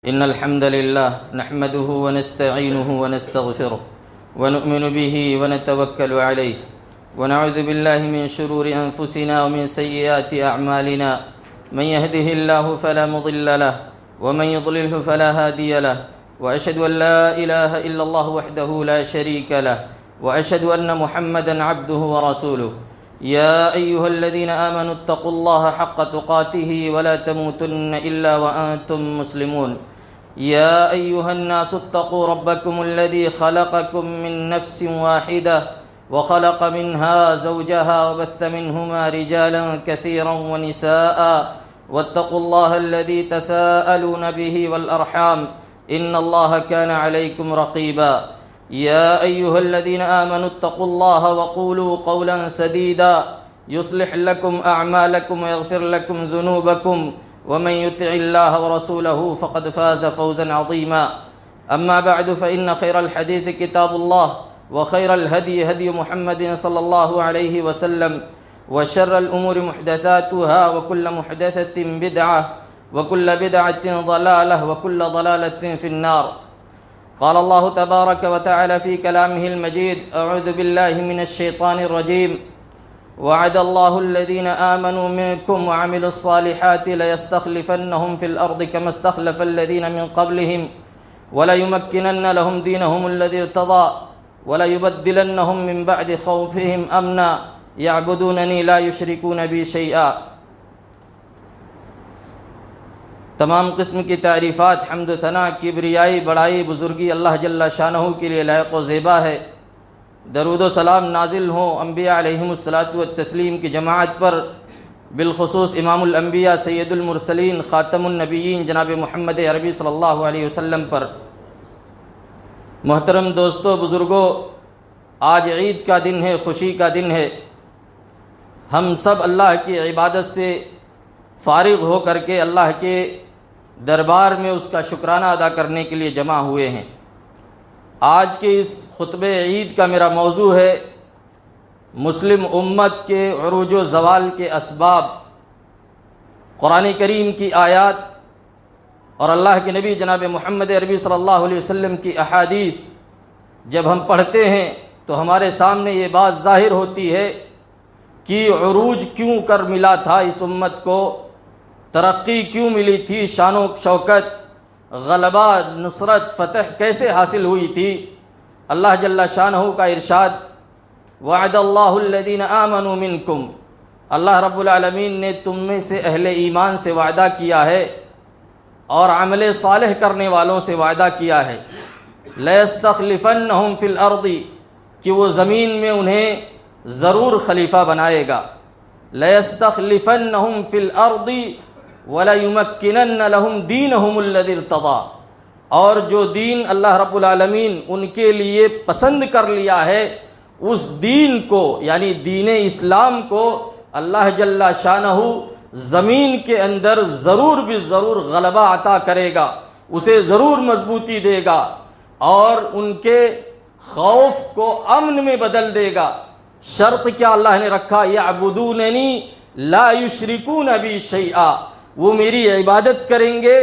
إن الحمد لله نحمده ونستعينه ونستغفره ونؤمن به ونتوكل عليه ونعوذ بالله من شرور أنفسنا ومن سيئات أعمالنا من يهده الله فلا مضل له ومن يضلله فلا هادي له وأشهد أن لا إله إلا الله وحده لا شريك له وأشهد أن محمدا عبده ورسوله يا أيها الذين آمنوا اتقوا الله حق تقاته ولا تموتن إلا وأنتم مسلمون يا أيها الناس اتقوا ربكم الذي خلقكم من نفس واحدة وخلق منها زوجها وبث منهما رجالا كثيرا ونساء واتقوا الله الذي تساءلون به والأرحام إن الله كان عليكم رقيبا يا أيها الذين آمنوا اتقوا الله وقولوا قولا سديدا يصلح لكم أعمالكم ويغفر لكم ذنوبكم ومن يطع الله ورسوله فقد فاز فوزا عظيما أما بعد فإن خير الحديث كتاب الله وخير الهدي هدي محمد صلى الله عليه وسلم وشر الأمور محدثاتها وكل محدثة بدعة وكل بدعة ضلالة وكل ضلالة في النار. قال الله تبارك وتعالى في كلامه المجيد: أعوذ بالله من الشيطان الرجيم. وعد الله الذين آمنوا منكم وعملوا الصالحات ليستخلفنهم في الأرض كما استخلف الذين من قبلهم وليمكنن لهم دينهم الذي ارتضى وليبدلنهم من بعد خوفهم أمنا يعبدونني لا يشركون بي شيئا. تمام قسم کی تعریفات، حمد و ثنا، کبریائی، بڑائی، بزرگی اللہ جل شانہ کے لیے لائق و زیبا ہے. درود و سلام نازل ہوں انبیاء علیہم الصلاۃ والتسلیم کی جماعت پر، بالخصوص امام الانبیاء سید المرسلین خاتم النبیین جناب محمد عربی صلی اللہ علیہ وسلم پر. محترم دوستو، بزرگوں، آج عید کا دن ہے، خوشی کا دن ہے. ہم سب اللہ کی عبادت سے فارغ ہو کر کے اللہ کے دربار میں اس کا شکرانہ ادا کرنے کے لیے جمع ہوئے ہیں. آج کے اس خطبہ عید کا میرا موضوع ہے مسلم امت کے عروج و زوال کے اسباب. قرآن کریم کی آیات اور اللہ کے نبی جناب محمد عربی صلی اللہ علیہ وسلم کی احادیث جب ہم پڑھتے ہیں تو ہمارے سامنے یہ بات ظاہر ہوتی ہے کہ عروج کیوں کر ملا تھا اس امت کو، ترقی کیوں ملی تھی، شان و شوکت، غلبہ، نصرت، فتح کیسے حاصل ہوئی تھی. اللہ جل شانہ کا ارشاد: وعد اللہ الذین آمنوا منکم، اللہ رب العالمین نے تم میں سے اہل ایمان سے وعدہ کیا ہے اور عمل صالح کرنے والوں سے وعدہ کیا ہے. لَيَسْتَخْلِفَنَّهُمْ فِي الْأَرْضِ، کہ وہ زمین میں انہیں ضرور خلیفہ بنائے گا. لَيَسْتَخْلِفَنَّهُمْ فِي الْأَرْضِ وَلَيُمَكِّنَنَّ لَهُمْ دِينَهُمُ الَّذِي ارْتَضَىٰ، اور جو دین اللہ رب العالمین ان کے لیے پسند کر لیا ہے، اس دین کو یعنی دین اسلام کو اللہ جل شانہ زمین کے اندر ضرور بھی ضرور غلبہ عطا کرے گا، اسے ضرور مضبوطی دے گا اور ان کے خوف کو امن میں بدل دے گا. شرط کیا اللہ نے رکھا؟ یعبدوننی لا یشرکون بی شیئا، وہ میری عبادت کریں گے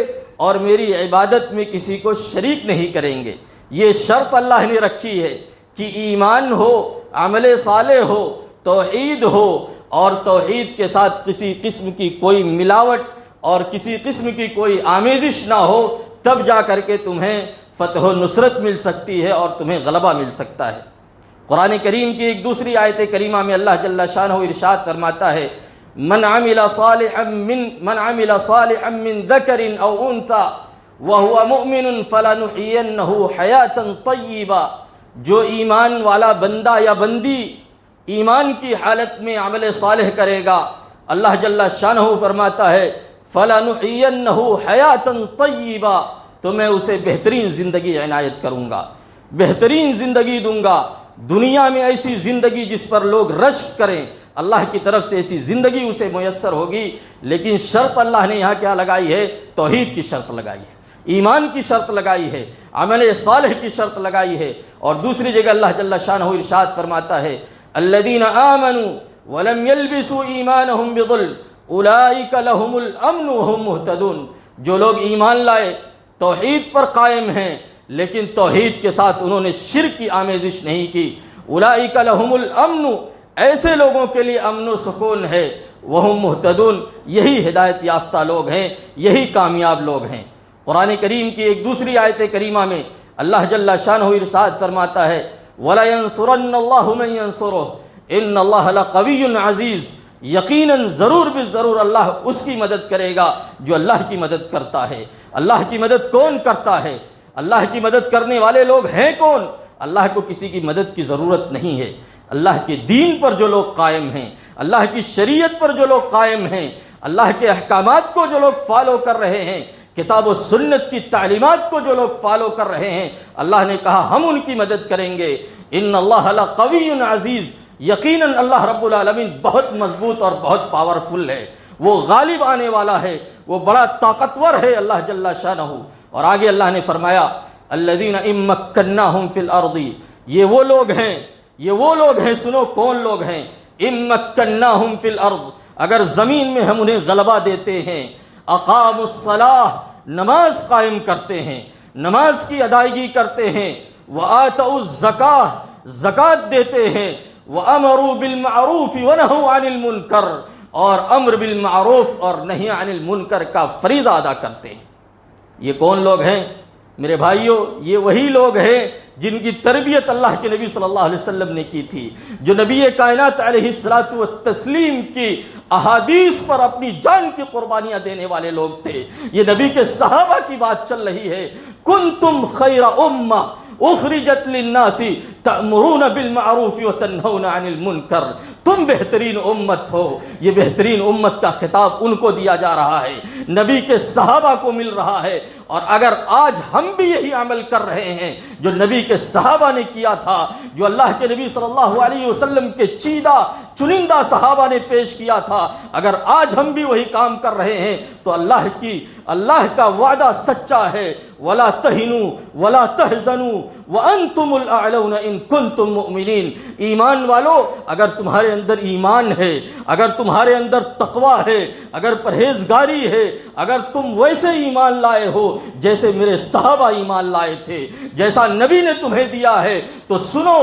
اور میری عبادت میں کسی کو شریک نہیں کریں گے. یہ شرط اللہ نے رکھی ہے کہ ایمان ہو، عمل صالح ہو، توحید ہو اور توحید کے ساتھ کسی قسم کی کوئی ملاوٹ اور کسی قسم کی کوئی آمیزش نہ ہو، تب جا کر کے تمہیں فتح و نصرت مل سکتی ہے اور تمہیں غلبہ مل سکتا ہے. قرآن کریم کی ایک دوسری آیت کریمہ میں اللہ جل شانہ ارشاد فرماتا ہے: من عمل صالحا من ذکر او انثى وهو مؤمن فلنحيينه حیاتا طیبہ، جو ایمان والا بندہ یا بندی ایمان کی حالت میں عمل صالح کرے گا، اللہ جل شانہ فرماتا ہے فلنحيينه حیاتا طیبہ، تو میں اسے بہترین زندگی عنایت کروں گا، بہترین زندگی دوں گا. دنیا میں ایسی زندگی جس پر لوگ رشک کریں، اللہ کی طرف سے ایسی زندگی اسے میسر ہوگی. لیکن شرط اللہ نے یہاں کیا لگائی ہے؟ توحید کی شرط لگائی ہے، ایمان کی شرط لگائی ہے، عمل صالح کی شرط لگائی ہے. اور دوسری جگہ اللہ جل شانہ ارشاد فرماتا ہے: الذین آمنوا ولم يلبسوا ایمانهم بظلم اولئک لهم الامن وهم مہتدون، جو لوگ ایمان لائے توحید پر قائم ہیں، لیکن توحید کے ساتھ انہوں نے شرک کی آمیزش نہیں کی۔ اولئک لہم الامن، ایسے لوگوں کے لیے امن و سکون ہے، وہم مہتدون، یہی ہدایت یافتہ لوگ ہیں، یہی کامیاب لوگ ہیں۔ قرآن کریم کی ایک دوسری آیت کریمہ میں اللہ جل شانہ ارشاد فرماتا ہے وَلَيَنْصُرَنَّ اللَّهُ مَن يَنْصُرُهُ إِنَّ اللَّهَ لَقَوِيٌّ عَزِيزٌ، یقیناً ضرور بالضرور اللہ اس کی مدد کرے گا جو اللہ کی مدد کرتا ہے۔ اللہ کی مدد کون کرتا ہے؟ اللہ کی مدد کرنے والے لوگ ہیں کون؟ اللہ کو کسی کی مدد کی ضرورت نہیں ہے۔ اللہ کے دین پر جو لوگ قائم ہیں، اللہ کی شریعت پر جو لوگ قائم ہیں، اللہ کے احکامات کو جو لوگ فالو کر رہے ہیں، کتاب و سنت کی تعلیمات کو جو لوگ فالو کر رہے ہیں، اللہ نے کہا ہم ان کی مدد کریں گے۔ ان اللہ لقوی عزیز، یقیناً اللہ رب العالمین بہت مضبوط اور بہت پاورفل ہے، وہ غالب آنے والا ہے، وہ بڑا طاقتور ہے اللہ جل شانہ۔ اور آگے اللہ نے فرمایا الذین ان مکناہم فی الارض، یہ وہ لوگ ہیں، سنو کون لوگ ہیں؟ ان مکناہم فی الارض، اگر زمین میں ہم انہیں غلبہ دیتے ہیں، اقاموا الصلاۃ، نماز قائم کرتے ہیں، نماز کی ادائیگی کرتے ہیں، وآتوا الزکاۃ، زکوٰۃ دیتے ہیں، وامروا بالمعروف ونہوا عن المنکر، اور امر بالمعروف اور نہی عن المنکر کا فریضہ ادا کرتے ہیں۔ یہ کون لوگ ہیں میرے بھائیوں؟ یہ وہی لوگ ہیں جن کی تربیت اللہ کے نبی صلی اللہ علیہ وسلم نے کی تھی، جو نبی کائنات علیہ الصلوۃ والتسلیم کی احادیث پر اپنی جان کی قربانیاں دینے والے لوگ تھے۔ یہ نبی کے صحابہ کی بات چل رہی ہے۔ کنتم خیر امہ اخرجت للناس تأمرون بالمعروف وتنہون عن المنکر، تم بہترین امت ہو۔ یہ بہترین امت کا خطاب ان کو دیا جا رہا ہے، نبی کے صحابہ کو مل رہا ہے۔ اور اگر آج ہم بھی یہی عمل کر رہے ہیں جو نبی کے صحابہ نے کیا تھا، جو اللہ کے نبی صلی اللہ علیہ وسلم کے چنندہ صحابہ نے پیش کیا تھا، اگر آج ہم بھی وہی کام کر رہے ہیں تو اللہ کا وعدہ سچا ہے، وَلَا تَهِنُوا وَلَا تَحْزَنُوا وَأَنْتُمُ الْأَعْلَوْنَ إِن كُنتُم مُؤْمِنِينَ۔ ایمان والو، اگر تمہارے اندر ایمان ہے، اگر تمہارے اندر تقوی ہے، اگر پرہیزگاری ہے، اگر تم ویسے ایمان لائے ہو جیسے میرے صحابہ ایمان لائے تھے، جیسا نبی نے تمہیں دیا ہے، تو سنو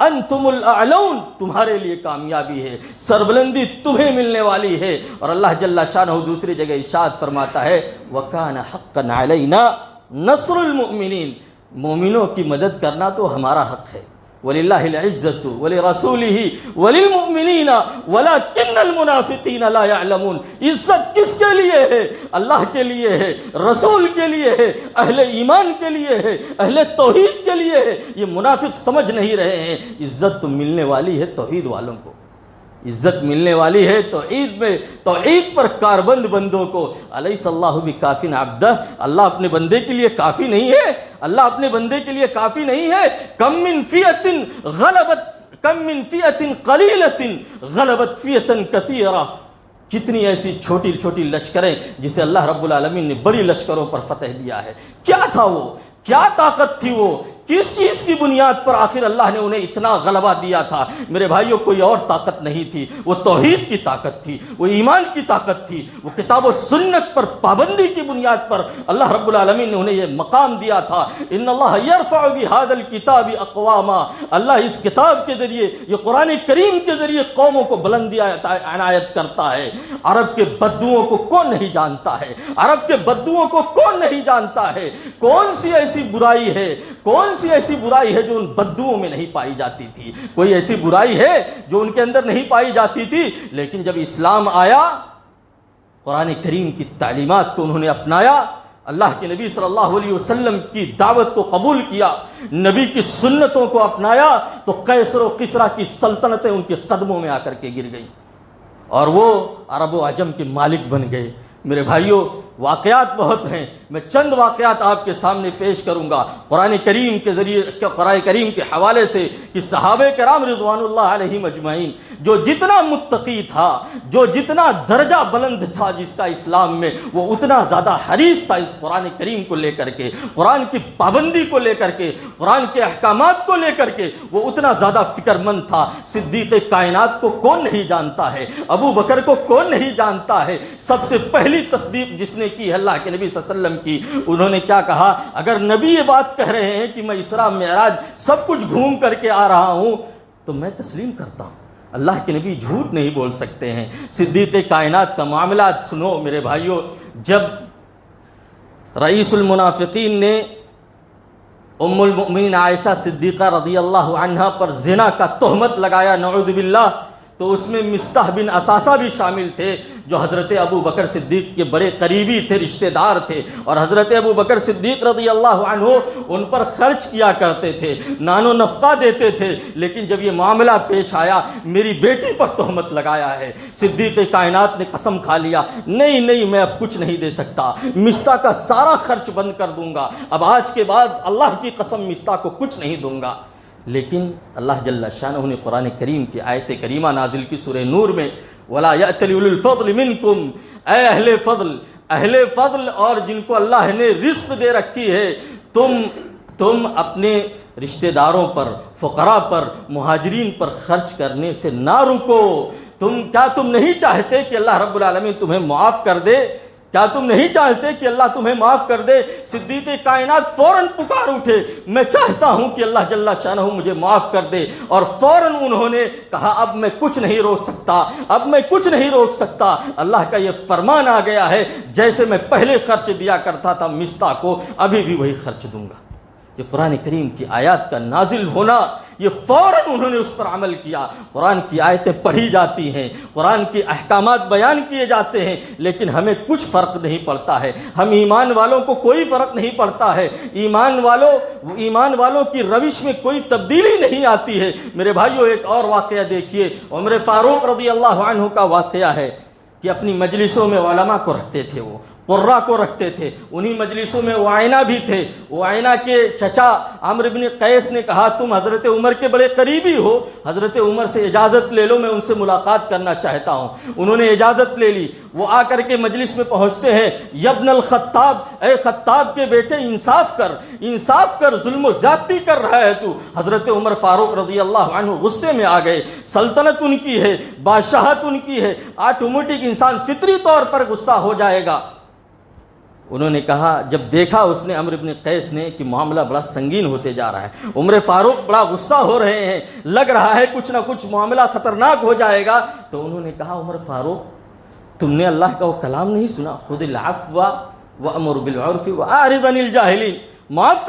انتم الاعلون، تمہارے لیے کامیابی ہے، سربلندی تمہیں ملنے والی ہے۔ اور اللہ جل شانہ دوسری جگہ ارشاد فرماتا ہے وَكَانَ حَقًّا عَلَيْنَا نَصْرُ الْمُؤْمِنِينَ، مومنوں کی مدد کرنا تو ہمارا حق ہے۔ وَلِلَّهِ الْعِزَّةُ وَلِرَسُولِهِ وَلِلْمُؤْمِنِينَ وَلَكِنَّ الْمُنَافِقِينَ لَا يَعْلَمُونَ۔ عزت کس کے لیے ہے؟ اللہ کے لیے ہے، رسول کے لیے ہے، اہل ایمان کے لیے ہے، اہل توحید کے لیے ہے۔ یہ منافق سمجھ نہیں رہے ہیں عزت تو ملنے والی ہے توحید والوں کو، عزت ملنے والی ہے توحید پر کاربند بندوں کو۔ الیس اللہ بکاف عبدہ، اللہ اپنے بندے کے لیے کافی نہیں ہے؟ اللہ اپنے بندے کے لیے کافی نہیں ہے؟ کم من فئۃ قلیلۃ غلبت فئۃ کثیرہ، کتنی ایسی چھوٹی چھوٹی لشکریں جسے اللہ رب العالمین نے بڑی لشکروں پر فتح دیا ہے۔ کیا تھا وہ؟ کیا طاقت تھی وہ؟ کس چیز کی بنیاد پر آخر اللہ نے انہیں اتنا غلبہ دیا تھا؟ میرے بھائیوں، کوئی اور طاقت نہیں تھی، وہ توحید کی طاقت تھی، وہ ایمان کی طاقت تھی، وہ کتاب و سنت پر پابندی کی بنیاد پر اللہ رب العالمین نے انہیں یہ مقام دیا تھا۔ ان اللہ یرفع بہذا الکتاب اقواما، اللہ اس کتاب کے ذریعے، یہ قرآن کریم کے ذریعے قوموں کو بلندی عنایت کرتا ہے۔ عرب کے بدوؤں کو کون نہیں جانتا ہے؟ عرب کے بدوؤں کو کون نہیں جانتا ہے؟ کون سی ایسی برائی ہے، کون سی ایسی برائی ہے جو ان بدوؤں میں نہیں پائی جاتی تھی؟ کوئی ایسی برائی ہے جو ان کے اندر نہیں پائی جاتی تھی؟ لیکن جب اسلام آیا، قرآن کریم کی تعلیمات کو انہوں نے اپنایا، اللہ کے نبی صلی اللہ علیہ وسلم کی دعوت کو قبول کیا، نبی کی سنتوں کو اپنایا، تو قیصر و کسریٰ کی سلطنتیں ان کے قدموں میں آ کر کے گر گئیں اور وہ عرب و عجم کے مالک بن گئے۔ میرے بھائیوں، واقعات بہت ہیں، میں چند واقعات آپ کے سامنے پیش کروں گا قرآن کریم کے ذریعے، قرآن کریم کے حوالے سے، کہ صحابہ کرام رضوان اللہ علیہم اجمعین جو جتنا متقی تھا، جو جتنا درجہ بلند تھا جس کا اسلام میں، وہ اتنا زیادہ حریص تھا اس قرآن کریم کو لے کر کے، قرآن کی پابندی کو لے کر کے، قرآن کے احکامات کو لے کر کے وہ اتنا زیادہ فکر مند تھا۔ صدیق کائنات کو کون نہیں جانتا ہے؟ ابو بکر کو کون نہیں جانتا ہے؟ سب سے پہلی تصدیق جس نے کی ہے اللہ کے نبی صلی اللہ علیہ وسلم کی. انہوں نے کیا کہا, اگر نبی یہ بات کہہ رہے ہیں کہ میں اسراء معراج سب کچھ گھوم کر کے آ رہا ہوں تو میں تسلیم کرتا ہوں. اللہ کے نبی جھوٹ نہیں بول سکتے ہیں. صدیق کائنات کا معاملات سنو میرے بھائیو. جب رئیس المنافقین نے ام المؤمنین عائشہ صدیقہ رضی اللہ عنہا پر زنا کا تہمت لگایا نعوذ باللہ, تو اس میں مصطح بن اساسہ بھی شامل تھے جو حضرت ابو بکر صدیق کے بڑے قریبی تھے, رشتہ دار تھے, اور حضرت ابو بکر صدیق رضی اللہ عنہ ان پر خرچ کیا کرتے تھے, نان و نفقہ دیتے تھے. لیکن جب یہ معاملہ پیش آیا, میری بیٹی پر تہمت لگایا ہے, صدیق کائنات نے قسم کھا لیا, نہیں میں اب کچھ نہیں دے سکتا, مصطح کا سارا خرچ بند کر دوں گا, اب آج کے بعد اللہ کی قسم مصطح کو کچھ نہیں دوں گا. لیکن اللہ جل شانہ نے قرآن کریم کی آیت کریمہ نازل کی سورہ نور میں, وَلَا يَأْتَلِ أُولُو الْفَضْلِ مِنْكُمْ, اے اہل فضل اور جن کو اللہ نے رزق دے رکھی ہے, تم اپنے رشتہ داروں پر, فقراء پر, مہاجرین پر خرچ کرنے سے نہ رکو. کیا تم نہیں چاہتے کہ اللہ رب العالمین تمہیں معاف کر دے؟ کیا تم نہیں چاہتے کہ اللہ تمہیں معاف کر دے؟ صدیق کائنات فوراً پکار اٹھے, میں چاہتا ہوں کہ اللہ جل شانہ مجھے معاف کر دے. اور فوراً انہوں نے کہا اب میں کچھ نہیں روک سکتا, اللہ کا یہ فرمان آ گیا ہے, جیسے میں پہلے خرچ دیا کرتا تھا مصطح کو, ابھی بھی وہی خرچ دوں گا. یہ قرآن کریم کی آیات کا نازل ہونا, یہ فوراً انہوں نے اس پر عمل کیا. قرآن کی آیتیں پڑھی جاتی ہیں, قرآن کے احکامات بیان کیے جاتے ہیں, لیکن ہمیں کچھ فرق نہیں پڑتا ہے. ہم ایمان والوں کو کوئی فرق نہیں پڑتا ہے, ایمان والوں کی روش میں کوئی تبدیلی نہیں آتی ہے. میرے بھائیو ایک اور واقعہ دیکھیے, عمر فاروق رضی اللہ عنہ کا واقعہ ہے کہ اپنی مجلسوں میں علماء کو رکھتے تھے, وہ قرہ کو رکھتے تھے. انہی مجلسوں میں وائنہ بھی تھے. وائنہ کے چچا عمرو بن قیس نے کہا تم حضرت عمر کے بڑے قریبی ہو, حضرت عمر سے اجازت لے لو, میں ان سے ملاقات کرنا چاہتا ہوں. انہوں نے اجازت لے لی. وہ آ کر کے مجلس میں پہنچتے ہیں, یبن الخطاب, اے خطاب کے بیٹے انصاف کر, ظلم و زیادتی کر رہا ہے تو. حضرت عمر فاروق رضی اللہ عنہ غصے میں آ گئے. سلطنت ان کی ہے, بادشاہت ان کی ہے, آٹومیٹک انسان فطری طور پر غصہ ہو جائے گا. انہوں نے کہا, جب دیکھا اس نے عمرو بن قیس نے کہ معاملہ بڑا سنگین ہوتے جا رہا ہے, عمر فاروق بڑا غصہ ہو رہے ہیں, لگ رہا ہے کچھ نہ کچھ معاملہ خطرناک ہو جائے گا, تو انہوں نے کہا عمر فاروق تم نے اللہ کا وہ کلام نہیں سنا, خذ العفو وامر بالعرف واعرض عن الجاہلین, معاف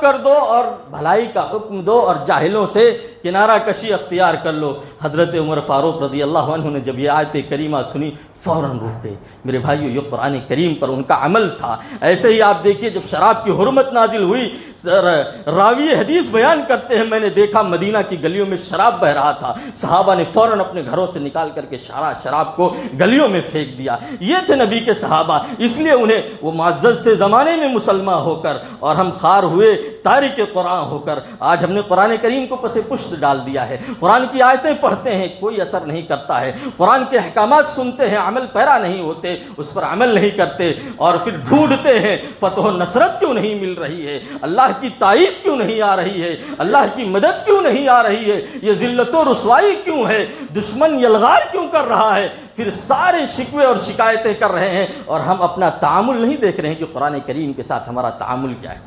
کر دو اور بھلائی کا حکم دو اور جاہلوں سے کنارہ کشی اختیار کر لو. حضرت عمر فاروق رضی اللہ عنہ نے جب یہ آیت کریمہ سنی فوراً رک گئے. میرے بھائیو یہ قرآن کریم پر ان کا عمل تھا. ایسے ہی آپ دیکھیے جب شراب کی حرمت نازل ہوئی, راوی حدیث بیان کرتے ہیں میں نے دیکھا مدینہ کی گلیوں میں شراب بہ رہا تھا, صحابہ نے فوراً اپنے گھروں سے نکال کر کے شراب کو گلیوں میں پھینک دیا. یہ تھے نبی کے صحابہ, اس لیے انہیں وہ معزز تھے زمانے میں مسلمان ہو کر, اور ہم خار ہوئے تارک قرآن ہو کر. آج ہم نے قرآن کریم کو پس پشت ڈال دیا ہے. قرآن کی آیتیں پڑھتے ہیں, کوئی اثر نہیں کرتا ہے. قرآن کے احکامات سنتے ہیں, عمل پیرا نہیں ہوتے, اس پر عمل نہیں کرتے, اور پھر ڈھونڈتے ہیں فتح و نصرت کیوں نہیں مل رہی ہے, اللہ کی تائید کیوں نہیں آ رہی ہے, اللہ کی مدد کیوں نہیں آ رہی ہے, یہ ذلت و رسوائی کیوں ہے, دشمن یلغار کیوں کر رہا ہے. پھر سارے شکوے اور شکایتیں کر رہے ہیں, اور ہم اپنا تعامل نہیں دیکھ رہے ہیں کہ قرآن کریم کے ساتھ ہمارا تعامل کیا ہے.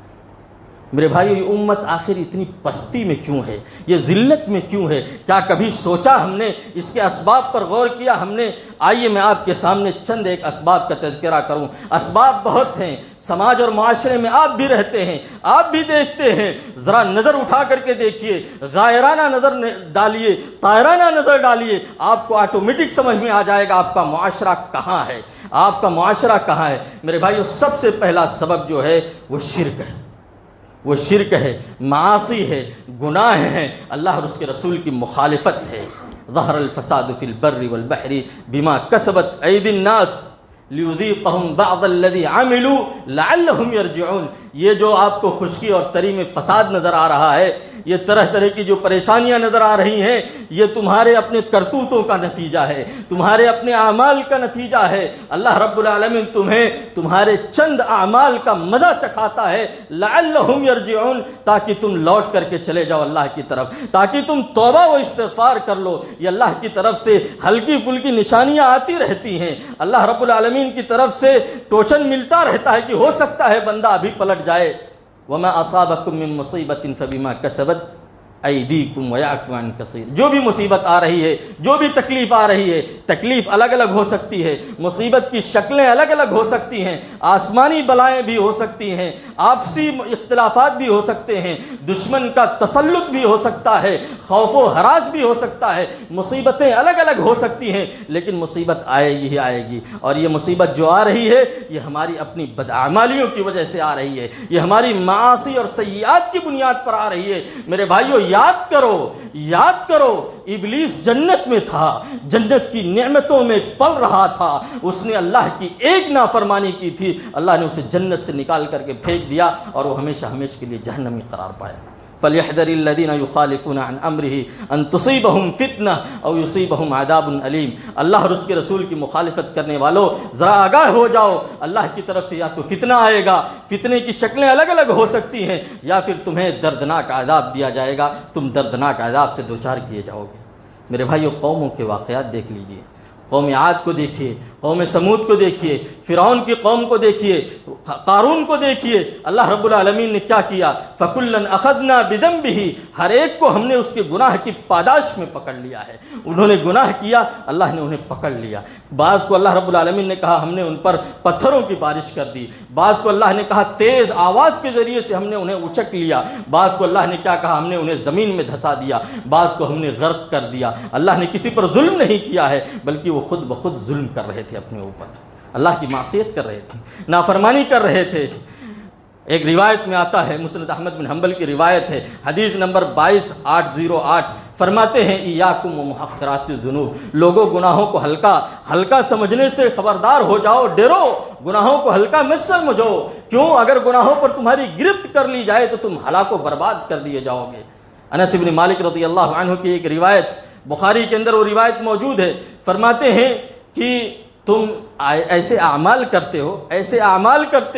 میرے بھائیو یہ امت آخر اتنی پستی میں کیوں ہے, یہ ذلت میں کیوں ہے؟ کیا کبھی سوچا ہم نے, اس کے اسباب پر غور کیا ہم نے؟ آئیے میں آپ کے سامنے چند ایک اسباب کا تذکرہ کروں. اسباب بہت ہیں, سماج اور معاشرے میں آپ بھی رہتے ہیں, آپ بھی دیکھتے ہیں. ذرا نظر اٹھا کر کے دیکھیے, غائرانہ نظر ڈالیے, طائرانہ نظر ڈالیے, آپ کو آٹومیٹک سمجھ میں آ جائے گا آپ کا معاشرہ کہاں ہے, آپ کا معاشرہ کہاں ہے. میرے بھائیو سب سے پہلا سبب جو ہے وہ شرک ہے, وہ شرک ہے, معاصی ہے, گناہ ہیں, اللہ اور اس کے رسول کی مخالفت ہے. ظہر الفساد فی البر والبحر بما کسبت ایدی الناس لیذیقہم بعض الذی عملوا لعلہم یرجعون. یہ جو آپ کو خشکی اور تری میں فساد نظر آ رہا ہے, یہ طرح طرح کی جو پریشانیاں نظر آ رہی ہیں, یہ تمہارے اپنے کرتوتوں کا نتیجہ ہے, تمہارے اپنے اعمال کا نتیجہ ہے. اللہ رب العالمین تمہیں تمہارے چند اعمال کا مزہ چکھاتا ہے, لعلہم یرجعون, تاکہ تم لوٹ کر کے چلے جاؤ اللہ کی طرف, تاکہ تم توبہ و استغفار کر لو. یہ اللہ کی طرف سے ہلکی پھلکی نشانیاں آتی رہتی ہیں. اللہ رب العالمین العالمین کی طرف سے ٹوچن ملتا رہتا ہے کہ ہو سکتا ہے بندہ ابھی پلٹ جائے. وما اصابکم من مصیبت فبما کسبت ایدیکم ویعفو عن کثیر. جو بھی مصیبت آ رہی ہے، جو بھی تکلیف آ رہی ہے، تکلیف الگ الگ ہو سکتی ہے، مصیبت کی شکلیں الگ الگ ہو سکتی ہیں، آسمانی بلائیں بھی ہو سکتی ہیں، آپسی اختلافات بھی ہو سکتے ہیں، دشمن کا تسلط بھی ہو سکتا ہے، خوف و ہراس بھی ہو سکتا ہے، مصیبتیں الگ الگ ہو سکتی ہیں، لیکن مصیبت آئے گی ہی آئے گی. اور یہ مصیبت جو آ رہی ہے یہ ہماری اپنی بدعمالیوں کی وجہ سے آ رہی ہے، یہ ہماری معاصی اور سیئات کی بنیاد پر آ رہی ہے. میرے بھائیو یاد کرو ابلیس جنت میں تھا، جنت کی نعمتوں میں پل رہا تھا، اس نے اللہ کی ایک نافرمانی کی تھی، اللہ نے اسے جنت سے نکال کر کے پھینک دیا اور وہ ہمیشہ ہمیشہ کے لیے جہنم میں قرار پایا. فَلْيَحْذَرِ الَّذِينَ يُخَالِفُونَ عَنْ أَمْرِهِ أَن تُصِيبَهُمْ فِتْنَةٌ أَوْ يُصِيبَهُمْ عَذَابٌ أَلِيمٌ. اللہ اور اس کے رسول کی مخالفت کرنے والوں ذرا آگاہ ہو جاؤ، اللہ کی طرف سے یا تو فتنہ آئے گا، فتنے کی شکلیں الگ الگ ہو سکتی ہیں، یا پھر تمہیں دردناک عذاب دیا جائے گا، تم دردناک عذاب سے دوچار کیے جاؤ گے. میرے بھائیو قوموں کے واقعات دیکھ لیجئے، قوم عاد کو دیکھیے، قوم سمود کو دیکھیے، فرعون کی قوم کو دیکھیے، قارون کو دیکھیے. اللہ رب العالمین نے کیا کیا؟ فَكُلًّا أَخَذْنَا بِذَنبِهِ، ہر ایک کو ہم نے اس کے گناہ کی پاداش میں پکڑ لیا ہے. انہوں نے گناہ کیا، اللہ نے انہیں پکڑ لیا. بعض کو اللہ رب العالمین نے کہا ہم نے ان پر پتھروں کی بارش کر دی، بعض کو اللہ نے کہا تیز آواز کے ذریعے سے ہم نے انہیں اچک لیا، بعض کو اللہ نے کیا کہا ہم نے انہیں زمین میں دھسا دیا، بعض کو ہم نے غرق کر دیا. اللہ نے کسی پر ظلم نہیں کیا ہے، بلکہ وہ خود بخود ظلم کر رہے تھے، اپنے اوپر اللہ کی معصیت کر رہے تھے، نافرمانی کر رہے تھے. ایک روایت میں آتا ہے، مسند احمد بن حنبل کی روایت ہے، حدیث نمبر 22808، فرماتے ہیں ایاکم ومحقرات الذنوب، لوگوں گناہوں کو ہلکا سمجھنے سے خبردار ہو جاؤ، ڈرو، گناہوں کو ہلکا مت سمجھو. کیوں؟ اگر گناہوں پر تمہاری گرفت کر لی جائے تو تم ہلاک و برباد کر دیے جاؤ گے. انس بن مالک رضی اللہ عنہ کی ایک روایت، بخاری کے اندر وہ روایت موجود ہے، فرماتے ہیں کہ تم ایسے اعمال کرتے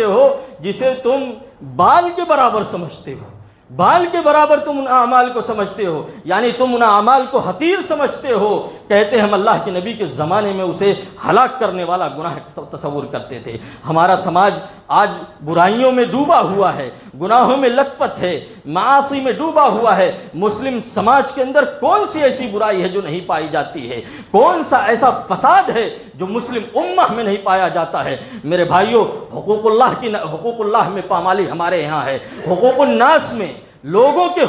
ہو جسے تم بال کے برابر سمجھتے ہو، بال کے برابر تم ان اعمال کو سمجھتے ہو، یعنی تم ان اعمال کو حقیر سمجھتے ہو. کہتے ہم اللہ کے نبی کے زمانے میں اسے ہلاک کرنے والا گناہ تصور کرتے تھے. ہمارا سماج آج برائیوں میں ڈوبا ہوا ہے، گناہوں میں لت پت ہے، معاصی میں ڈوبا ہوا ہے. مسلم سماج کے اندر کون سی ایسی برائی ہے جو نہیں پائی جاتی ہے؟ کون سا ایسا فساد ہے جو مسلم امہ میں نہیں پایا جاتا ہے؟ میرے بھائیوں، حقوق اللہ میں پامالی ہمارے یہاں ہے. حقوق الناس میں لوگوں کے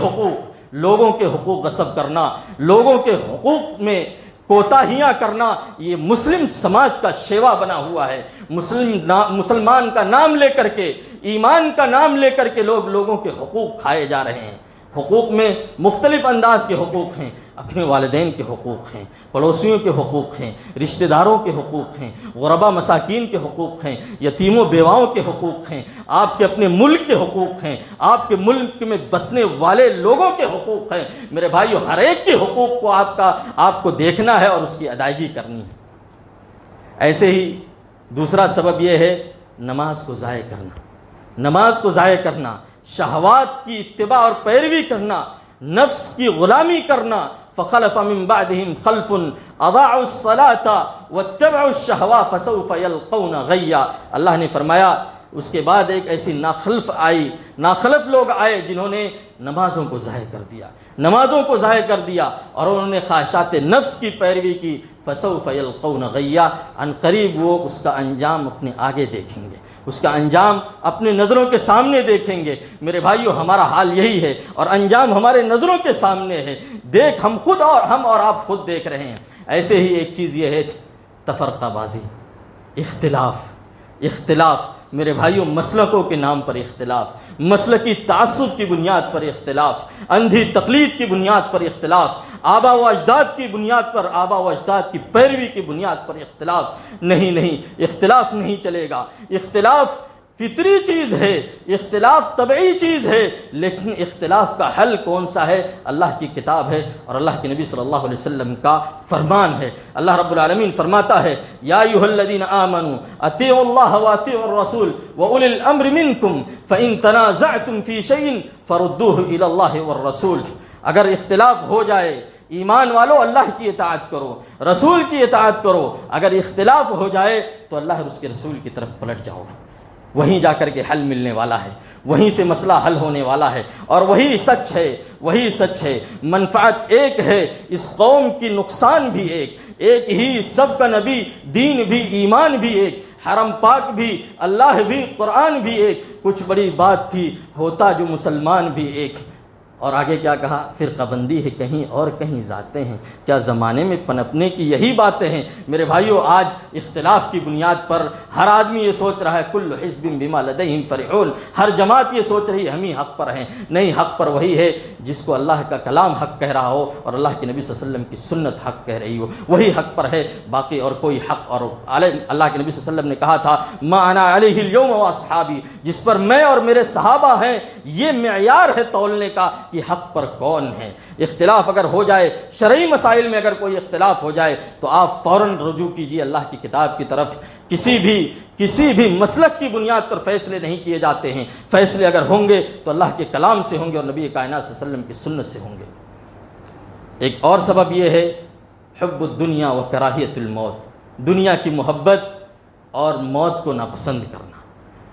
حقوق غصب کرنا، لوگوں کے حقوق میں کوتاہیاں کرنا، یہ مسلم سماج کا شیوا بنا ہوا ہے. مسلمان کا نام لے کر کے، ایمان کا نام لے کر کے لوگوں کے حقوق کھائے جا رہے ہیں. حقوق میں مختلف انداز کے حقوق ہیں، اپنے والدین کے حقوق ہیں، پڑوسیوں کے حقوق ہیں، رشتہ داروں کے حقوق ہیں، غربا مساکین کے حقوق ہیں، یتیموں بیواؤں کے حقوق ہیں، آپ کے اپنے ملک کے حقوق ہیں، آپ کے ملک میں بسنے والے لوگوں کے حقوق ہیں. میرے بھائیو، ہر ایک کے حقوق کو آپ کو دیکھنا ہے اور اس کی ادائیگی کرنی ہے. ایسے ہی دوسرا سبب یہ ہے نماز کو ضائع کرنا، شہوات کی اتباع اور پیروی کرنا، نفس کی غلامی کرنا. فخلف من بعدهم خلف اضاعوا الصلاة واتبعوا الشهوات فسوف يلقون غیا. اللہ نے فرمایا اس کے بعد ایک ایسی ناخلف لوگ آئے جنہوں نے نمازوں کو ضائع کر دیا اور انہوں نے خواہشات نفس کی پیروی کی. فسوف يلقون غیا، ان قریب وہ اس کا انجام اپنے آگے دیکھیں گے، اس کا انجام اپنے نظروں کے سامنے دیکھیں گے. میرے بھائیو، ہمارا حال یہی ہے اور انجام ہمارے نظروں کے سامنے ہے. ہم اور آپ خود دیکھ رہے ہیں. ایسے ہی ایک چیز یہ ہے تفرقہ بازی، اختلاف. میرے بھائیو، مسلکوں کے نام پر اختلاف، مسلکی تعصب کی بنیاد پر اختلاف، اندھی تقلید کی بنیاد پر اختلاف، آبا و اجداد کی بنیاد پر، آبا و اجداد کی پیروی کی بنیاد پر اختلاف. نہیں، اختلاف نہیں چلے گا. اختلاف فطری چیز ہے، اختلاف طبعی چیز ہے، لیکن اختلاف کا حل کون سا ہے؟ اللہ کی کتاب ہے اور اللہ کے نبی صلی اللہ علیہ وسلم کا فرمان ہے. اللہ رب العالمین فرماتا ہے یا ایھا الذین آمنوا اطیعوا اللہ واطیعوا الرسول واولی الامر منکم فان تنازعتم فی شیء فردوه الی اللہ والرسول. اگر اختلاف ہو جائے، ایمان والو اللہ کی اطاعت کرو، رسول کی اطاعت کرو، اگر اختلاف ہو جائے تو اللہ اور اس کے رسول کی طرف پلٹ جاؤ، وہیں جا کر کے حل ملنے والا ہے، وہیں سے مسئلہ حل ہونے والا ہے، اور وہی سچ ہے، وہی سچ ہے۔ منفعت ایک ہے، اس قوم کی نقصان بھی ایک ہی، سب کا نبی، دین بھی، ایمان بھی ایک، حرم پاک بھی، اللہ بھی، قرآن بھی ایک، کچھ بڑی بات تھی، ہوتا جو مسلمان بھی ایک۔ اور آگے کیا کہا؟ فرقہ بندی ہے کہیں اور کہیں ذاتیں ہیں، کیا زمانے میں پنپنے کی یہی باتیں ہیں؟ میرے بھائیو، آج اختلاف کی بنیاد پر ہر آدمی یہ سوچ رہا ہے کل حزب بما لدیہم فرحون، ہر جماعت یہ سوچ رہی ہے ہم ہی حق پر ہیں۔ نہیں، حق پر وہی ہے جس کو اللہ کا کلام حق کہہ رہا ہو اور اللہ کے نبی صلی اللہ علیہ وسلم کی سنت حق کہہ رہی ہو، وہی حق پر ہے، باقی اور کوئی حق۔ اور اللہ کے نبی صلی اللہ علیہ وسلم نے کہا تھا ما انا علیہ اليوم واصحابی، جس پر میں اور میرے صحابہ ہیں، یہ معیار ہے تولنے کا کہ حق پر کون ہے۔ اختلاف اگر ہو جائے، شرعی مسائل میں اگر کوئی اختلاف ہو جائے تو آپ فوراً رجوع کیجیے اللہ کی کتاب کی طرف۔ کسی بھی مسلک کی بنیاد پر فیصلے نہیں کیے جاتے ہیں، فیصلے اگر ہوں گے تو اللہ کے کلام سے ہوں گے اور نبی کائنات صلی اللہ علیہ وسلم کی سنت سے ہوں گے۔ ایک اور سبب یہ ہے حب الدنیا و کراہیت الموت، دنیا کی محبت اور موت کو ناپسند کرنا،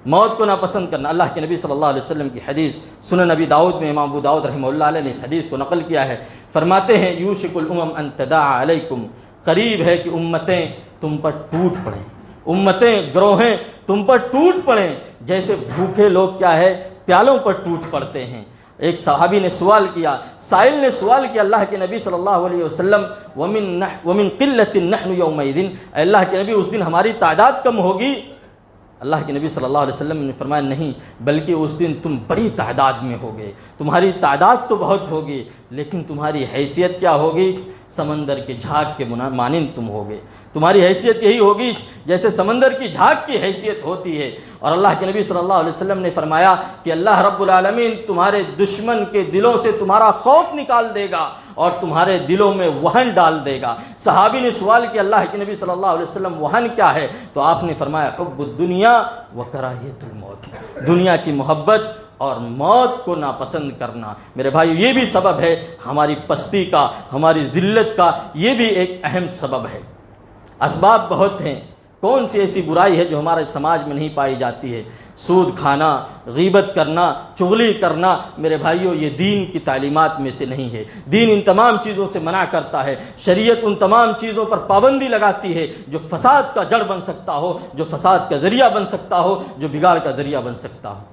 موت کو ناپسند کرنا۔ اللہ کے نبی صلی اللہ علیہ وسلم کی حدیث سنن نبی داؤد میں امام ابو داؤد رحمہ اللہ علیہ نے اس حدیث کو نقل کیا ہے، فرماتے ہیں یوشک الامم ان تداعى علیکم، قریب ہے کہ امتیں تم پر ٹوٹ پڑیں، امتیں، گروہیں تم پر ٹوٹ پڑیں، جیسے بھوکے لوگ کیا ہے پیالوں پر ٹوٹ پڑتے ہیں۔ ایک صحابی نے سوال کیا، سائل نے سوال کیا اللہ کے نبی صلی اللہ علیہ وسلم ومن قلۃ نحن یومئذ، اے اللہ کے نبی اس دن ہماری تعداد کم ہوگی؟ اللہ کے نبی صلی اللہ علیہ وسلم نے فرمایا نہیں، بلکہ اس دن تم بڑی تعداد میں ہوگے، تمہاری تعداد تو بہت ہوگی لیکن تمہاری حیثیت کیا ہوگی؟ سمندر کے جھاگ کے مانند تم ہوگے، تمہاری حیثیت یہی ہوگی جیسے سمندر کی جھاگ کی حیثیت ہوتی ہے۔ اور اللہ کے نبی صلی اللہ علیہ وسلم نے فرمایا کہ اللہ رب العالمین تمہارے دشمن کے دلوں سے تمہارا خوف نکال دے گا اور تمہارے دلوں میں وہن ڈال دے گا۔ صحابی نے سوال کیا اللہ کے نبی صلی اللہ علیہ وسلم وہن کیا ہے؟ تو آپ نے فرمایا حب الدنیا و کراہیت الموت، دنیا کی محبت اور موت کو ناپسند کرنا۔ میرے بھائی، یہ بھی سبب ہے ہماری پستی کا، ہماری ذلت کا، یہ بھی ایک اہم سبب ہے۔ اسباب بہت ہیں، کون سی ایسی برائی ہے جو ہمارے سماج میں نہیں پائی جاتی ہے؟ سود کھانا، غیبت کرنا، چغلی کرنا، میرے بھائیوں یہ دین کی تعلیمات میں سے نہیں ہے۔ دین ان تمام چیزوں سے منع کرتا ہے، شریعت ان تمام چیزوں پر پابندی لگاتی ہے جو فساد کا جڑ بن سکتا ہو، جو فساد کا ذریعہ بن سکتا ہو، جو بگاڑ کا ذریعہ بن سکتا ہو۔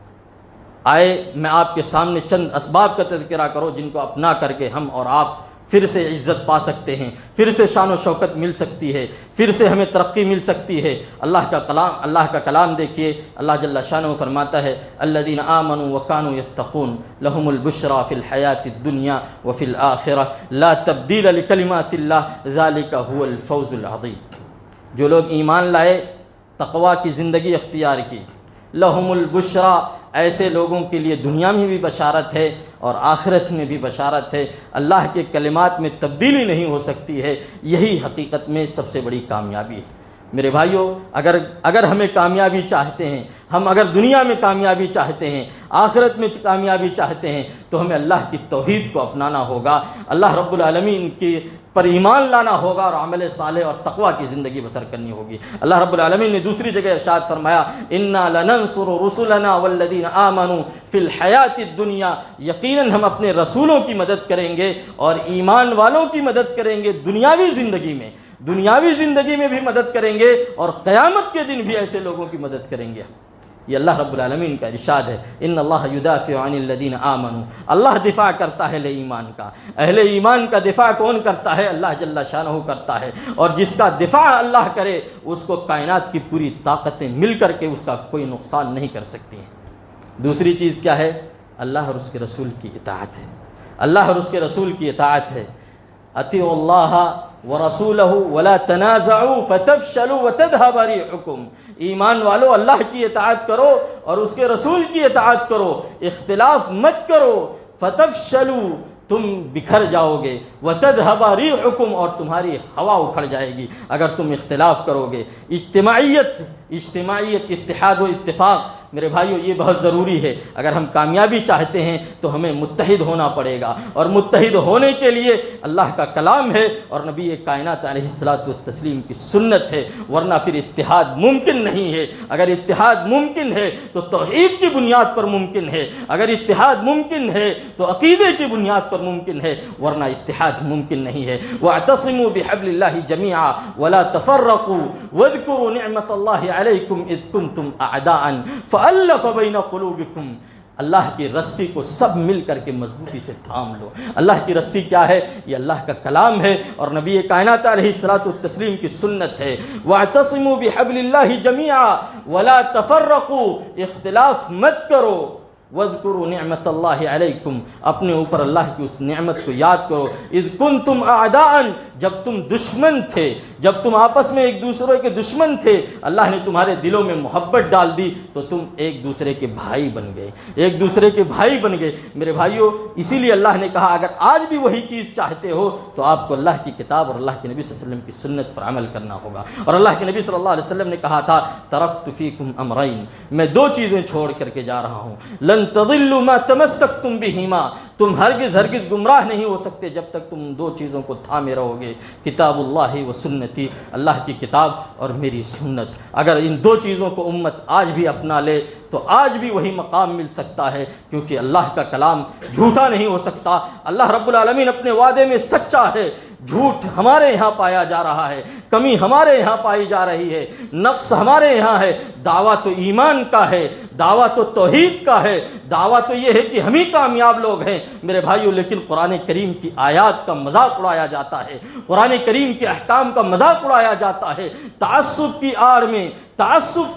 آئے میں آپ کے سامنے چند اسباب کا تذکرہ کرو جن کو اپنا کر کے ہم اور آپ پھر سے عزت پا سکتے ہیں، پھر سے شان و شوکت مل سکتی ہے، پھر سے ہمیں ترقی مل سکتی ہے۔ اللہ کا کلام دیکھیے، اللہ جل شانہ فرماتا ہے الذین آمنوا وکانوا یتقون لهم البشری فی الحیاۃ الدنیا وفی الآخرہ لا تبدیل لکلمات اللہ ذلک هو الفوز العظیم۔ جو لوگ ایمان لائے، تقوی کی زندگی اختیار کی، لهم البشری، ایسے لوگوں کے لیے دنیا میں بھی بشارت ہے اور آخرت میں بھی بشارت ہے۔ اللہ کے کلمات میں تبدیلی نہیں ہو سکتی ہے، یہی حقیقت میں سب سے بڑی کامیابی ہے۔ میرے بھائیوں، اگر ہمیں کامیابی چاہتے ہیں، ہم اگر دنیا میں کامیابی چاہتے ہیں، آخرت میں کامیابی چاہتے ہیں، تو ہمیں اللہ کی توحید کو اپنانا ہوگا، اللہ رب العالمین کی پر ایمان لانا ہوگا اور عمل صالح اور تقوی کی زندگی بسر کرنی ہوگی۔ اللہ رب العالمین نے دوسری جگہ ارشاد فرمایا انا لننصر رسلنا والذین آمنوا فی الحیاۃ الدنیا، یقیناً ہم اپنے رسولوں کی مدد کریں گے اور ایمان والوں کی مدد کریں گے، دنیاوی زندگی میں بھی مدد کریں گے اور قیامت کے دن بھی ایسے لوگوں کی مدد کریں گے۔ یہ اللہ رب العالمین کا ارشاد ہے ان اللہ یدافع عن الذین آمنوا، اللہ دفاع کرتا ہے اہل ایمان کا۔ اہل ایمان کا دفاع کون کرتا ہے؟ اللہ جل شانہ کرتا ہے، اور جس کا دفاع اللہ کرے اس کو کائنات کی پوری طاقتیں مل کر کے اس کا کوئی نقصان نہیں کر سکتی ہیں۔ دوسری چیز کیا ہے؟ اللہ اور اس کے رسول کی اطاعت ہے، اللہ اور اس کے رسول کی اطاعت ہے۔ اطیعوا اللہ ورسولہ ولا تنازعوا فتفشلوا وتذهب ريحكم، ایمان والو اللہ کی اطاعت کرو اور اس کے رسول کی اطاعت کرو، اختلاف مت کرو، فتفشلوا، تم بکھر جاؤ گے، وتذهب ريحكم، اور تمہاری ہوا اکھڑ جائے گی اگر تم اختلاف کرو گے۔ اجتماعیت، اتحاد و اتفاق، میرے بھائیو یہ بہت ضروری ہے، اگر ہم کامیابی چاہتے ہیں تو ہمیں متحد ہونا پڑے گا، اور متحد ہونے کے لیے اللہ کا کلام ہے اور نبی کائنات علیہ الصلوۃ والتسلیم کی سنت ہے، ورنہ پھر اتحاد ممکن نہیں ہے۔ اگر اتحاد ممکن ہے تو توحید کی بنیاد پر ممکن ہے، اگر اتحاد ممکن ہے تو عقیدے کی بنیاد پر ممکن ہے، ورنہ اتحاد ممکن نہیں ہے۔ وَاعْتَصِمُوا بِحَبْلِ اللَّهِ جَمِيعًا وَلَا تَفَرَّقُوا وَاذْكُرُوا نِعْمَةَ اللَّهِ عَلَيْكُمْ إِذْ كُنْتُمْ أَعْدَاءً فَأَلَّفَ بَيْنَ قُلُوبِكُمْ۔ اللہ کی رسی کو سب مل کر کے مضبوطی سے تھام لو۔ اللہ کی رسی کیا ہے؟ یہ اللہ کا کلام ہے اور نبی کائنات علیہ الصلوۃ والتسلیم کی سنت ہے۔ وَاعْتَصِمُوا بِحَبْلِ اللَّهِ جَمِيعًا وَلَا تَفَرَّقُوا، اختلاف مت کرو۔ وَاذْكُرُوا نِعْمَةَ اللَّهِ عَلَيْكُمْ، اپنے اوپر اللہ کی اس نعمت کو یاد کرو۔ اذ کنتم اعداء، جب تم دشمن تھے، جب تم آپس میں ایک دوسرے کے دشمن تھے، اللہ نے تمہارے دلوں میں محبت ڈال دی تو تم ایک دوسرے کے بھائی بن گئے، ایک دوسرے کے بھائی بن گئے۔ میرے بھائیوں، اسی لیے اللہ نے کہا اگر آج بھی وہی چیز چاہتے ہو تو آپ کو اللہ کی کتاب اور اللہ کے نبی صلی اللہ علیہ وسلم کی سنت پر عمل کرنا ہوگا۔ اور اللہ کے نبی صلی اللہ علیہ وسلم نے کہا تھا ترکت فیکم امرین، میں دو چیزیں چھوڑ کر کے جا رہا ہوں، لن تضلوا ما تمسکتم بہما، تم ہرگز گمراہ نہیں ہو سکتے جب تک تم دو چیزوں کو تھامے رہو گے، کتاب اللہ و سنتی، اللہ کی کتاب اور میری سنت۔ اگر ان دو چیزوں کو امت آج بھی اپنا لے تو آج بھی وہی مقام مل سکتا ہے، کیونکہ اللہ کا کلام جھوٹا نہیں ہو سکتا۔ اللہ رب العالمین اپنے وعدے میں سچا ہے، جھوٹ ہمارے یہاں پایا جا رہا ہے، کمی ہمارے یہاں پائی جا رہی ہے، نقص ہمارے یہاں ہے۔ دعویٰ تو ایمان کا ہے، دعویٰ تو توحید کا ہے، دعویٰ تو یہ ہے کہ ہم ہی کامیاب لوگ ہیں میرے بھائیوں، لیکن قرآن کریم کی آیات کا مذاق اڑایا جاتا ہے، قرآن کریم کے احکام کا مذاق اڑایا جاتا ہے، تعصب کی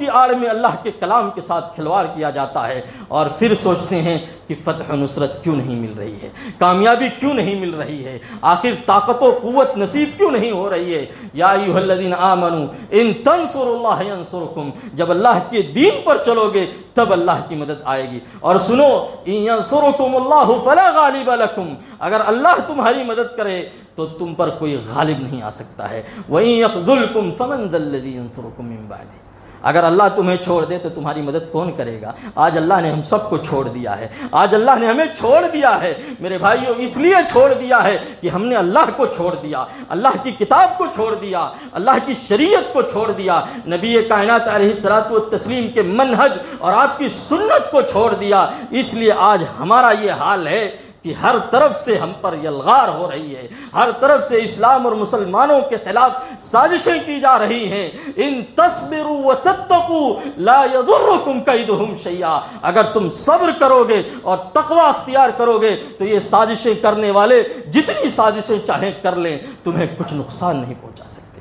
آڑ میں اللہ کے کلام کے ساتھ کھلواڑ کیا جاتا ہے، اور پھر سوچتے ہیں کہ فتح و نصرت کیوں نہیں مل رہی ہے، کامیابی کیوں نہیں مل رہی ہے، آخر طاقت و قوت نصیب کیوں نہیں ہو رہی ہے۔ یا ایھا الذین آمنوا ان تنصروا اللہ ینصرکم، جب اللہ کے دین پر چلو گے تب اللہ کی مدد آئے گی۔ اور سنو، ان ینصرکم اللہ فلا غالب لکم، اگر اللہ تمہاری مدد کرے تو تم پر کوئی غالب نہیں آ سکتا ہے۔ وَإِن يَخْذُلْكُمْ فَمَنْ ذَا الَّذِي يَنصُرُكُم مِّن بَعْدِهِ، اگر اللہ تمہیں چھوڑ دے تو تمہاری مدد کون کرے گا؟ آج اللہ نے ہم سب کو چھوڑ دیا ہے، آج اللہ نے ہمیں چھوڑ دیا ہے میرے بھائیوں، اس لیے چھوڑ دیا ہے کہ ہم نے اللہ کو چھوڑ دیا، اللہ کی کتاب کو چھوڑ دیا، اللہ کی شریعت کو چھوڑ دیا، نبی کائنات علیہ الصلوۃ والتسلیم کے منہج اور آپ کی سنت کو چھوڑ دیا۔ اس لیے آج ہمارا یہ حال ہے کہ ہر طرف سے ہم پر یلغار ہو رہی ہے، ہر طرف سے اسلام اور مسلمانوں کے خلاف سازشیں کی جا رہی ہیں۔ ان تصبروا وتتقوا لا يضركم كيدهم شيئا، اگر تم صبر کرو گے اور تقوی اختیار کرو گے تو یہ سازشیں کرنے والے جتنی سازشیں چاہیں کر لیں، تمہیں کچھ نقصان نہیں پہنچا سکتے۔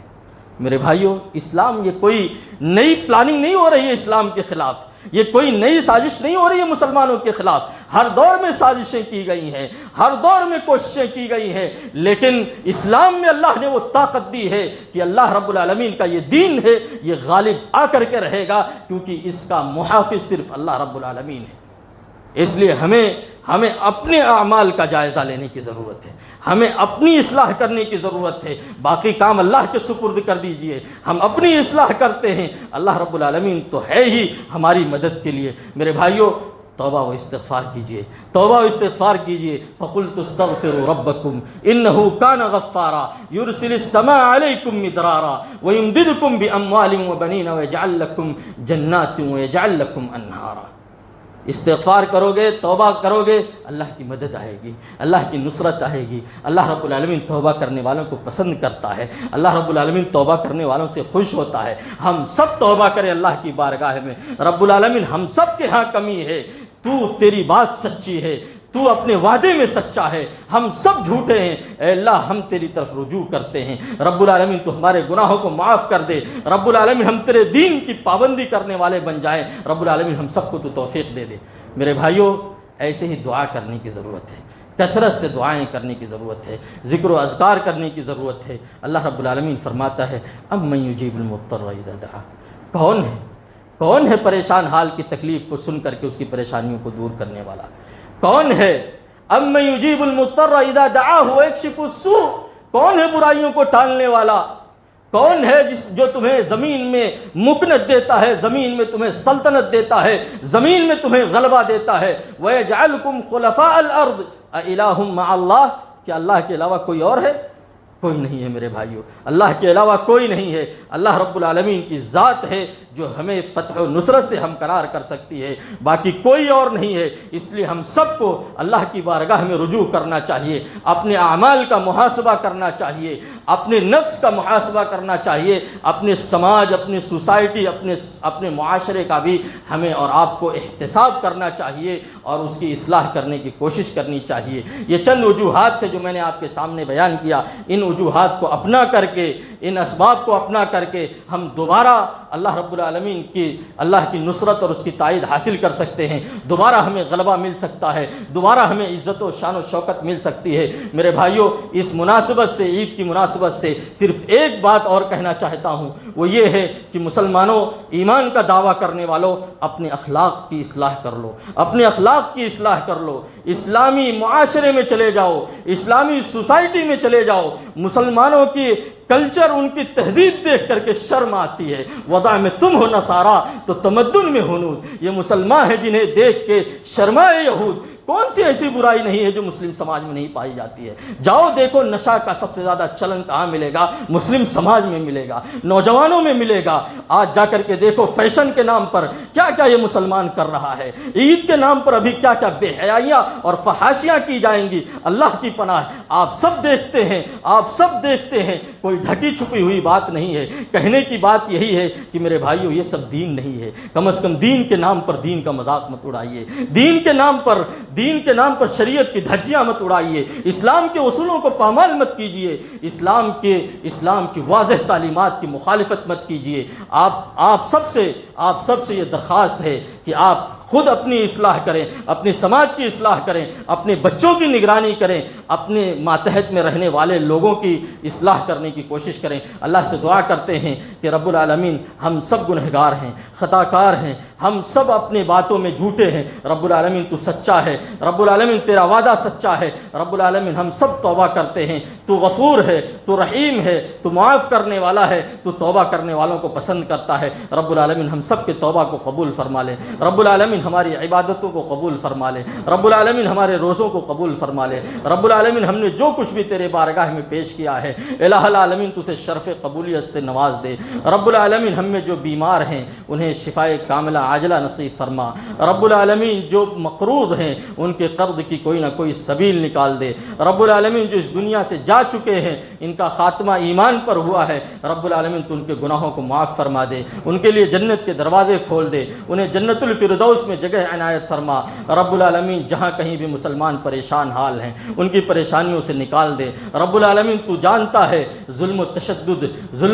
میرے بھائیوں، اسلام یہ کوئی نئی پلاننگ نہیں ہو رہی ہے، اسلام کے خلاف یہ کوئی نئی سازش نہیں ہو رہی ہے، مسلمانوں کے خلاف ہر دور میں سازشیں کی گئی ہیں، ہر دور میں کوششیں کی گئی ہیں، لیکن اسلام میں اللہ نے وہ طاقت دی ہے کہ اللہ رب العالمین کا یہ دین ہے، یہ غالب آ کر کے رہے گا، کیونکہ اس کا محافظ صرف اللہ رب العالمین ہے۔ اس لیے ہمیں اپنے اعمال کا جائزہ لینے کی ضرورت ہے، ہمیں اپنی اصلاح کرنے کی ضرورت ہے، باقی کام اللہ کے سپرد کر دیجئے۔ ہم اپنی اصلاح کرتے ہیں، اللہ رب العالمین تو ہے ہی ہماری مدد کے لیے۔ میرے بھائیوں، توبہ و استغفار کیجئے، توبہ و استغفار کیجئے۔ فَقُلْتُ اسْتَغْفِرُوا رَبَّكُمْ إِنَّهُ كَانَ غَفَّارًا يُرْسِلِ السَّمَاءَ عَلَيْكُمْ مِدْرَارًا وَيُمْدِدْكُمْ بِأَمْوَالٍ وَبَنِينَ وَيَجْعَلْ لَكُمْ جَنَّاتٍ وَيَجْعَلْ لَكُمْ أَنْهَارًا۔ استغفار کرو گے، توبہ کرو گے، اللہ کی مدد آئے گی، اللہ کی نصرت آئے گی۔ اللہ رب العالمین توبہ کرنے والوں کو پسند کرتا ہے، اللہ رب العالمین توبہ کرنے والوں سے خوش ہوتا ہے۔ ہم سب توبہ کریں اللہ کی بارگاہ میں۔ رب العالمین ہم سب کے ہاں کمی ہے، تیری بات سچی ہے، تو اپنے وعدے میں سچا ہے، ہم سب جھوٹے ہیں، اے اللہ ہم تیری طرف رجوع کرتے ہیں۔ رب العالمین تو ہمارے گناہوں کو معاف کر دے، رب العالمین ہم تیرے دین کی پابندی کرنے والے بن جائیں، رب العالمین ہم سب کو تو توفیق دے دے۔ میرے بھائیوں، ایسے ہی دعا کرنے کی ضرورت ہے، کثرت سے دعائیں کرنے کی ضرورت ہے، ذکر و اذکار کرنے کی ضرورت ہے۔ اللہ رب العالمین فرماتا ہے امن یجیب المضطر اذا دعا، کون ہے پریشان حال کی تکلیف کو سن کر کے اس کی پریشانیوں کو دور کرنے والا؟ کون ہے؟ امن یجیب المضطر اذا دعاہ ویکشف السوء، کون ہے برائیوں کو ٹالنے والا؟ کون ہے جو تمہیں زمین میں مکنت دیتا ہے، زمین میں تمہیں سلطنت دیتا ہے، زمین میں تمہیں غلبہ دیتا ہے؟ وَيَجْعَلْكُمْ خُلَفَاءَ الْأَرْضِ أَإِلَٰهٌ مَّعَ اللَّهِ، کہ اللہ کے علاوہ کوئی اور ہے؟ کوئی نہیں ہے میرے بھائیو، اللہ کے علاوہ کوئی نہیں ہے۔ اللہ رب العالمین کی ذات ہے جو ہمیں فتح و نصرت سے ہمکنار کر سکتی ہے، باقی کوئی اور نہیں ہے۔ اس لیے ہم سب کو اللہ کی بارگاہ میں رجوع کرنا چاہیے، اپنے اعمال کا محاسبہ کرنا چاہیے، اپنے نفس کا محاسبہ کرنا چاہیے، اپنے سماج، اپنی سوسائٹی، اپنے معاشرے کا بھی ہمیں اور آپ کو احتساب کرنا چاہیے اور اس کی اصلاح کرنے کی کوشش کرنی چاہیے۔ یہ چند وجوہات تھے جو میں نے آپ کے سامنے بیان کیا۔ ان وجوہات کو اپنا کر کے، ان اسباب کو اپنا کر کے ہم دوبارہ اللہ رب العالمین کی، اللہ کی نصرت اور اس کی تائید حاصل کر سکتے ہیں، دوبارہ ہمیں غلبہ مل سکتا ہے، دوبارہ ہمیں عزت و شان و شوکت مل سکتی ہے۔ میرے بھائیوں، اس مناسبت سے، عید کی مناسبت سے صرف ایک بات اور کہنا چاہتا ہوں، وہ یہ ہے کہ مسلمانوں، ایمان کا دعویٰ کرنے والوں، اپنے اخلاق کی اصلاح کر لو، اپنے اخلاق کی اصلاح کر لو، اسلامی معاشرے میں چلے جاؤ، اسلامی سوسائٹی میں چلے جاؤ۔ مسلمانوں کی کلچر، ان کی تہذیب دیکھ کر کے شرم آتی ہے۔ وضع میں تم ہو نصارا تو تمدن میں ہنود، یہ مسلمان ہیں جنہیں دیکھ کے شرمائے یہود۔ کون سی ایسی برائی نہیں ہے جو مسلم سماج میں نہیں پائی جاتی ہے؟ جاؤ دیکھو، نشہ کا سب سے زیادہ چلن کہاں ملے گا؟ مسلم سماج میں ملے گا، نوجوانوں میں ملے گا۔ آج جا کر کے دیکھو، فیشن کے نام پر کیا کیا یہ مسلمان کر رہا ہے، عید کے نام پر ابھی کیا کیا بے حیائیاں اور فحاشیاں کی جائیں گی۔ اللہ کی پناہ، آپ سب دیکھتے ہیں، آپ سب دیکھتے ہیں، کوئی ڈھکی چھپی ہوئی بات نہیں ہے۔ کہنے کی بات یہی ہے کہ میرے بھائیوں، یہ سب دین نہیں ہے۔ کم از کم دین کے نام پر دین کا مذاق مت اڑائیے، دین کے نام پر شریعت کی دھجیاں مت اڑائیے، اسلام کے اصولوں کو پامال مت کیجیے، اسلام کی واضح تعلیمات کی مخالفت مت کیجیے۔ آپ سب سے یہ درخواست ہے کہ آپ خود اپنی اصلاح کریں، اپنے سماج کی اصلاح کریں، اپنے بچوں کی نگرانی کریں، اپنے ماتحت میں رہنے والے لوگوں کی اصلاح کرنے کی کوشش کریں۔ اللہ سے دعا کرتے ہیں کہ رب العالمین، ہم سب گنہگار ہیں، خطا کار ہیں، ہم سب اپنے باتوں میں جھوٹے ہیں۔ رب العالمین تو سچا ہے، رب العالمین تیرا وعدہ سچا ہے۔ رب العالمین ہم سب توبہ کرتے ہیں، تو غفور ہے، تو رحیم ہے، تو معاف کرنے والا ہے، تو توبہ کرنے والوں کو پسند کرتا ہے۔ رب العالمین ہم سب کے توبہ کو قبول فرما لے، رب العالمین ہماری عبادتوں کو قبول فرما لے، رب العالمین ہمارے روزوں کو قبول فرما لے۔ رب العالمین ہم نے جو کچھ بھی تیرے بارگاہ میں پیش کیا ہے، الہ العالمین تو اسے شرف قبولیت سے نواز دے۔ رب العالمین ہم میں جو بیمار ہیں انہیں شفائے کاملہ عاجلہ نصیب فرما۔ رب العالمین جو مقروض ہیں ان کے قرض کی کوئی نہ کوئی سبیل نکال دے۔ رب العالمین جو اس دنیا سے جا چکے ہیں، ان کا خاتمہ ایمان پر ہوا ہے، رب العالمین تو ان کے گناہوں کو معاف فرما دے، ان کے لیے جنت کے دروازے کھول دے، انہیں جنت الفردوس میں جگہ عنایت فرما۔ رب العالمین جہاں کہیں بھی مسلمان پریشان حال ہیں ان کی پریشانیوں سے نکال دے۔ رب العالمین تو جانتا ہے ظلم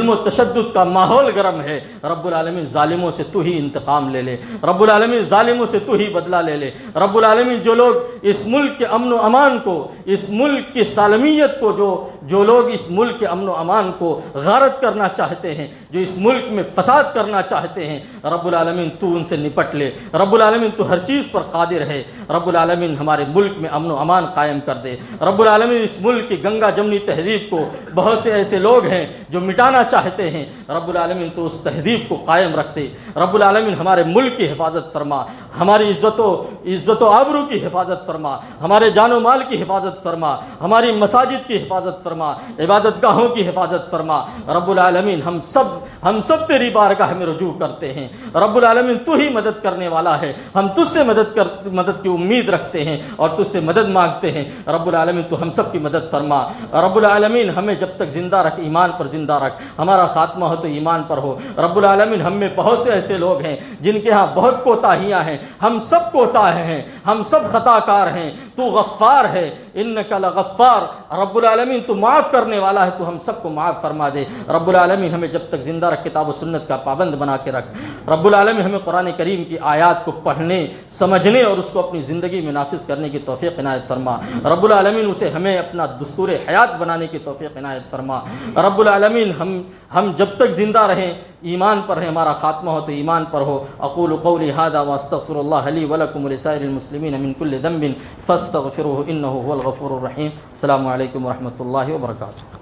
و تشدد کا ماحول گرم ہے، رب العالمین ظالموں سے تو ہی انتقام لے لے، رب العالمین ظالموں سے تو ہی بدلہ لے لے۔ رب العالمین جو لوگ اس ملک کے امن و امان کو، اس ملک کی سالمیت کو، جو لوگ اس ملک کے امن و امان کو غارت کرنا چاہتے ہیں، جو اس ملک میں فساد کرنا چاہتے ہیں، رب العالمین تو ان سے نپٹ لے۔ رب العالمین تو ہر چیز پر قادر ہے۔ رب العالمین ہمارے ملک میں امن و امان قائم کر دے۔ رب العالمین اس ملک کی گنگا جمنی تہذیب کو، بہت سے ایسے لوگ ہیں جو مٹانا چاہتے ہیں، رب العالمین تو اس تہذیب کو قائم رکھ دے۔ رب العالمین ہمارے ملک کی حفاظت فرما، ہماری عزت و آبرو کی حفاظت فرما، ہمارے جان و مال کی حفاظت فرما، ہماری مساجد کی حفاظت فرما، عبادت گاہوں کی حفاظت فرما۔ رب العالمین ہم سب تیری بارگاہ میں رجوع کرتے ہیں۔ رب العالمین تو ہی مدد کرنے والا ہے، ہم تجھ سے مدد کی امید رکھتے ہیں اور تجھ سے مدد مانگتے ہیں۔ رب العالمین تو ہم سب کی مدد فرما۔ رب العالمین ہمیں جب تک زندہ رکھ، ایمان پر زندہ رکھ، ہمارا خاتمہ ہو تو ایمان پر ہو۔ رب العالمین ہم میں بہت سے ایسے لوگ ہیں جن کے ہاں بہت کوتاہیاں ہیں، ہم سب کوتاہ ہیں، ہم سب خطا کار ہیں، تو غفار ہے، انک لغفار۔ رب العالمین تو معاف کرنے والا ہے، تو ہم سب کو معاف فرما دے۔ رب العالمین ہمیں جب تک زندہ رکھ، کتاب و سنت کا پابند بنا کے رکھ۔ رب العالمین ہمیں قرآن کریم کی آیات کو پڑھنے، سمجھنے اور اس کو اپنی زندگی میں نافذ کرنے کی توفیق عنایت فرما۔ رب العالمین اسے ہمیں اپنا دستور حیات بنانے کی توفیق عنایت فرما۔ رب العالمین ہم جب تک زندہ رہیں ایمان پر ہیں، ہمارا خاتمہ ہو تو ایمان پر ہو۔ اقول قولی ھذا واستغفر اللہ لی ولکم ولسائر المسلمین من کل ذنب فاستغفروہ انہ هو الغفور الرحیم۔ السلام علیکم ورحمۃ اللہ وبرکاتہ۔